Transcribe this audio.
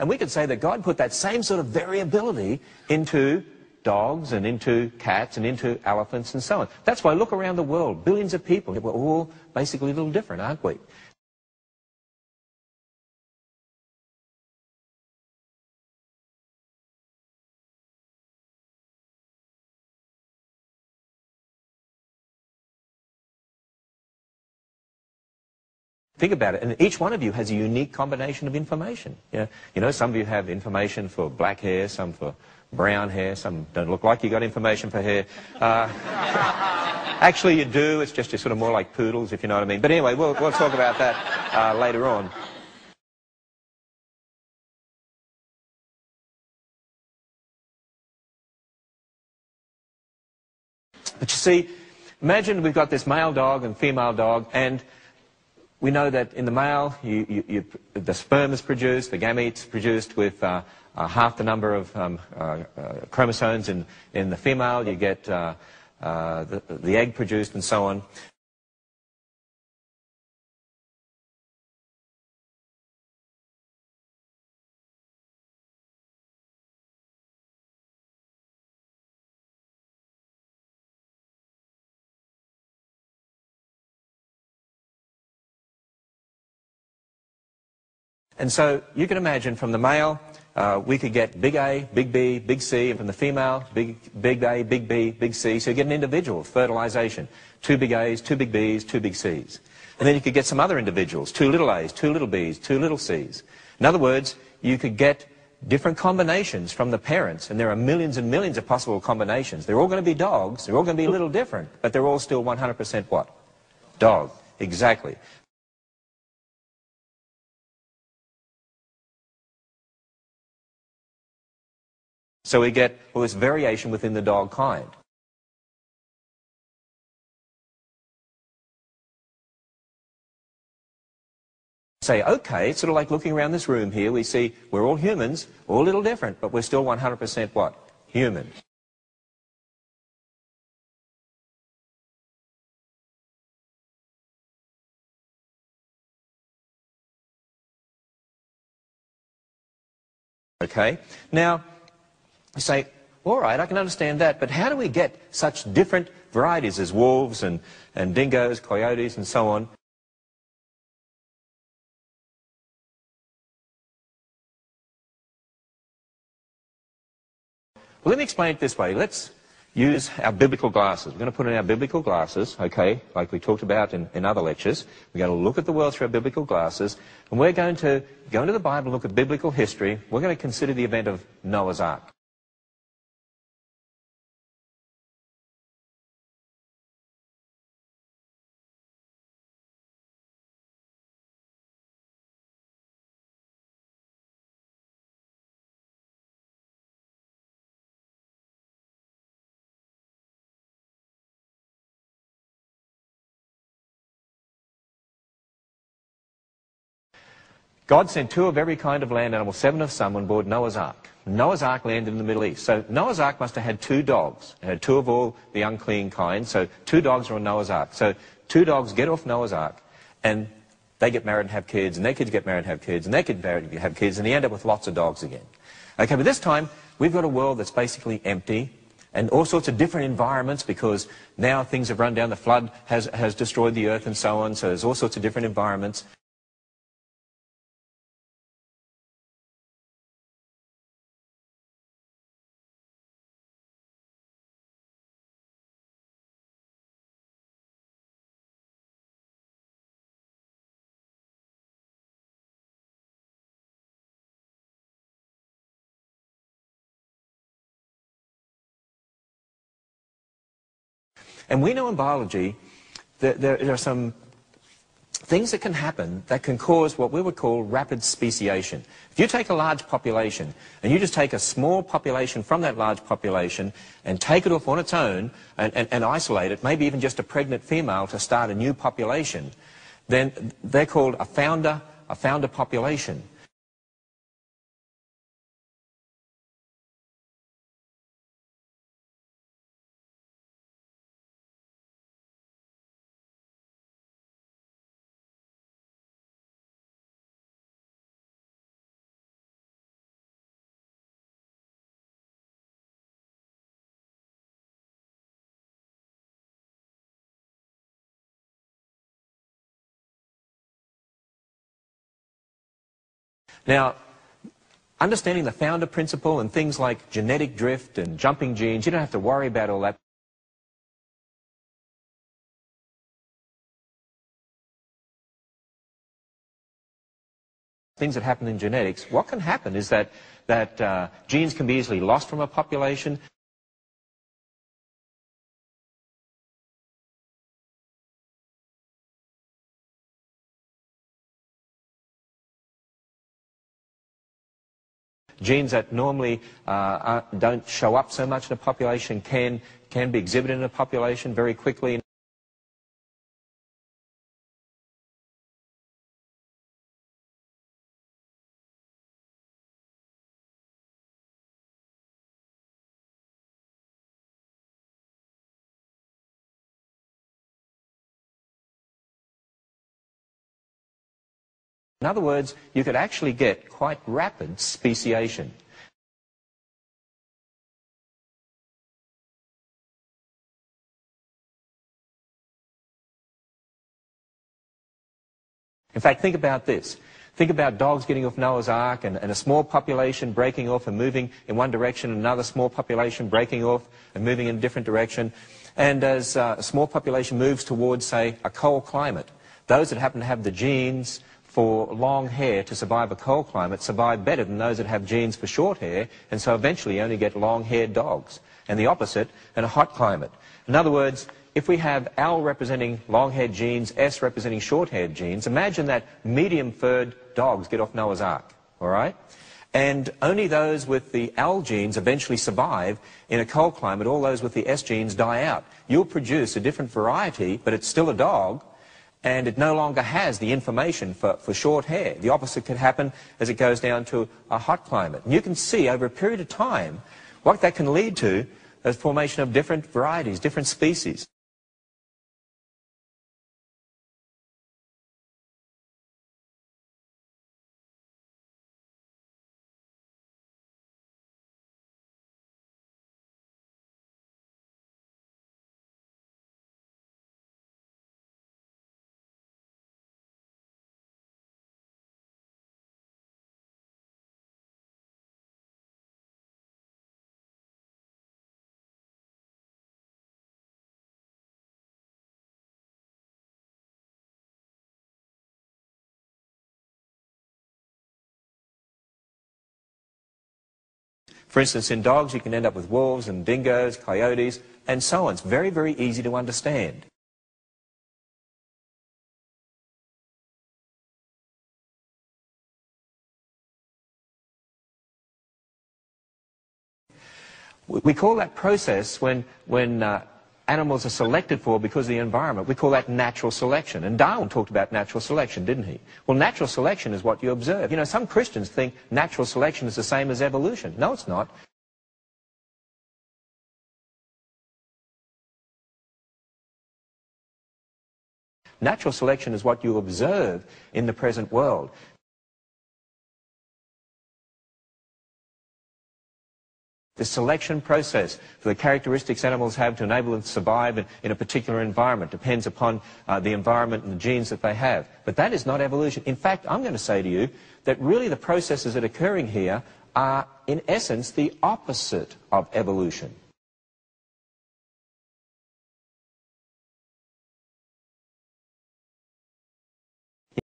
And we could say that God put that same sort of variability into dogs and into cats and into elephants and so on. That's why look around the world, billions of people, we're all basically a little different, aren't we? Think about it, and each one of you has a unique combination of information. You know, some of you have information for black hair, some for brown hair, some don't look like you got information for hair. Actually, you do, it's just you're sort of more like poodles, if you know what I mean. But anyway, we'll talk about that later on. But you see, imagine we've got this male dog and female dog, and we know that in the male, the sperm is produced, the gametes produced with half the number of chromosomes. In the female, you get the egg produced and so on. And so you can imagine from the male, we could get big A, big B, big C, and from the female, big A, big B, big C. So you get an individual fertilization. 2 big A's, 2 big B's, 2 big C's. And then you could get some other individuals, 2 little A's, 2 little B's, 2 little C's. In other words, you could get different combinations from the parents, and there are millions and millions of possible combinations. They're all going to be dogs, they're all going to be a little different, but they're all still 100% what? Dog. Exactly. So we get all this variation within the dog kind. Say, okay, it's sort of like looking around this room here, we see we're all humans, all a little different, but we're still 100% what? Human. Okay, now, you say, all right, I can understand that, but how do we get such different varieties as wolves and dingoes, coyotes, and so on? Well, let me explain it this way. Let's use our biblical glasses. We're going to put in our biblical glasses, okay, like we talked about in other lectures. We're going to look at the world through our biblical glasses, and we're going to go into the Bible and look at biblical history. We're going to consider the event of Noah's Ark. God sent 2 of every kind of land animal, 7 of some, on board Noah's Ark. Noah's Ark landed in the Middle East. So Noah's Ark must have had 2 dogs. It had 2 of all the unclean kind. So 2 dogs are on Noah's Ark. So 2 dogs get off Noah's Ark, and they get married and have kids, and their kids get married and have kids, and their kids married and have kids, and they end up with lots of dogs again. Okay, but this time, we've got a world that's basically empty, and all sorts of different environments, because now things have run down, the flood has destroyed the earth and so on, so there's all sorts of different environments. And we know in biology that there are some things that can happen that can cause what we would call rapid speciation. If you take a large population and you just take a small population from that large population and take it off on its own and isolate it, maybe even just a pregnant female to start a new population, then they're called a founder population. Now, understanding the founder principle and things like genetic drift and jumping genes, you don't have to worry about all that. Things that happen in genetics, what can happen is that genes can be easily lost from a population. Genes that normally don't show up so much in a population can be exhibited in a population very quickly. In other words, you could actually get quite rapid speciation. In fact, think about this. Think about dogs getting off Noah's Ark and a small population breaking off and moving in one direction, and another small population breaking off and moving in a different direction. And as a small population moves towards, say, a cold climate, those that happen to have the genes for long hair to survive a cold climate survive better than those that have genes for short hair, and so eventually you only get long-haired dogs. And the opposite in a hot climate. In other words, if we have L representing long-haired genes, S representing short-haired genes, imagine that medium-furred dogs get off Noah's Ark, all right? And only those with the L genes eventually survive in a cold climate. All those with the S genes die out. You'll produce a different variety, but it's still a dog, and it no longer has the information for short hair. The opposite could happen as it goes down to a hot climate. And you can see over a period of time what that can lead to as formation of different varieties, different species. For instance, in dogs, you can end up with wolves and dingoes, coyotes, and so on. It's very, very easy to understand. We call that process when animals are selected for because of the environment. We call that natural selection. And Darwin talked about natural selection, didn't he? Well, natural selection is what you observe. You know, some Christians think natural selection is the same as evolution. No, it's not. Natural selection is what you observe in the present world. The selection process for the characteristics animals have to enable them to survive in a particular environment depends upon the environment and the genes that they have. But that is not evolution. In fact, I'm going to say to you that really the processes that are occurring here are, in essence, the opposite of evolution.